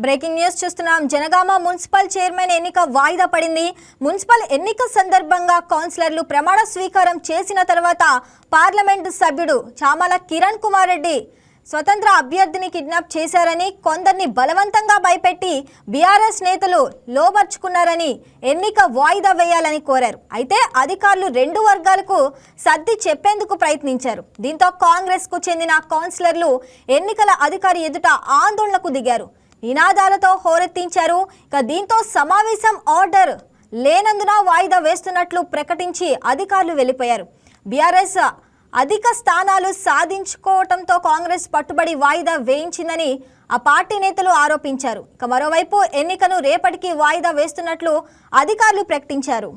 Breaking news చూస్తున్నాం. Janagama municipal chairman ఎన్నిక వాయిదా పడింది. మున్సిపల్ ఎన్నిక సందర్భంగా కౌన్సిలర్లు ప్రమాణ స్వీకారం చేసిన తర్వాత పార్లమెంటు సభ్యుడు చామల కిరణ్ కుమార్ రెడ్డి స్వతంత్ర అభ్యర్థిని కిడ్నాప్ చేశారని, కొందరిని బలవంతంగా భయపెట్టి బీఆర్ఎస్ నేతలు లోబర్చుకున్నారని ఎన్నిక వాయిదా వేయాలని కోరారు. అయితే అధికారులు రెండు వర్గాలకు సర్ది చెప్పేందుకు ప్రయత్నించారు. దీంతో కాంగ్రెస్కు చెందిన కౌన్సిలర్లు ఎన్నికల అధికారి ఎదుట ఆందోళనకు దిగారు. నినాదాలతో హోరెత్తించారు. దీంతో సమావేశం ఆర్డర్ లేనందున వాయిదా వేస్తున్నట్లు ప్రకటించి అధికారులు వెళ్లిపోయారు. బీఆర్ఎస్ అధిక స్థానాలు సాధించుకోవడంతో కాంగ్రెస్ పట్టుబడి వాయిదా వేయించిందని ఆ పార్టీ నేతలు ఆరోపించారు. మరోవైపు ఎన్నికను రేపటికి వాయిదా వేస్తున్నట్లు అధికారులు ప్రకటించారు.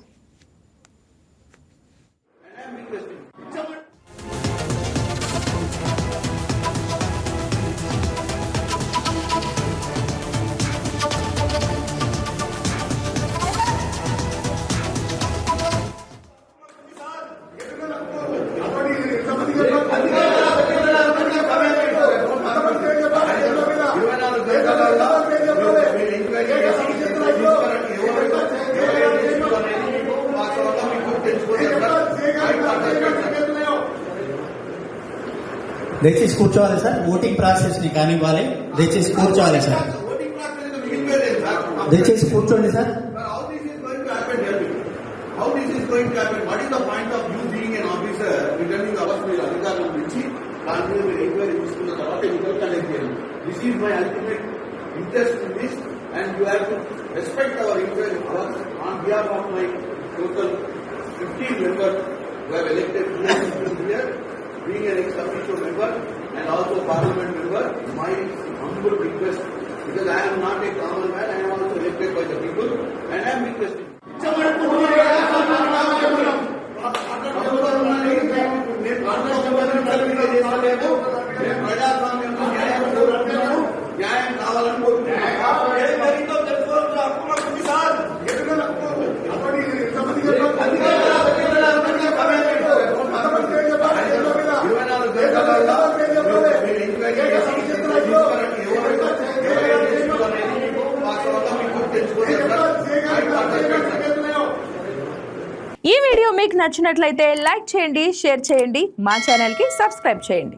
దయచేసి కూర్చోవాలి సార్. ఓటింగ్ ప్రాసెస్ ని కానివ్వాలి. దయచేసి కూర్చోవాలి సార్. దయచేసి కూర్చోండి sir. How this is going to happen? What is the point of you being an officer returning hours to your adhikaram నుంచి దాని మీద ఎంక్వైరీ తీసుకున్న తర్వాత ఎన్నికలు కండక్ట్ చేయాలి. This is my ultimate interest in this, and you have to respect our inquiry hours on behalf of my total 15 members who have elected here, being an ex-officio member and also parliament member. My humble request, because I am not a common man, I am also elected by the people, and I am requesting. న్యాయం ఈ video మీకు నచ్చినట్లయితే like చేయండి, share చేయండి, మా ఛానల్కి subscribe చేయండి.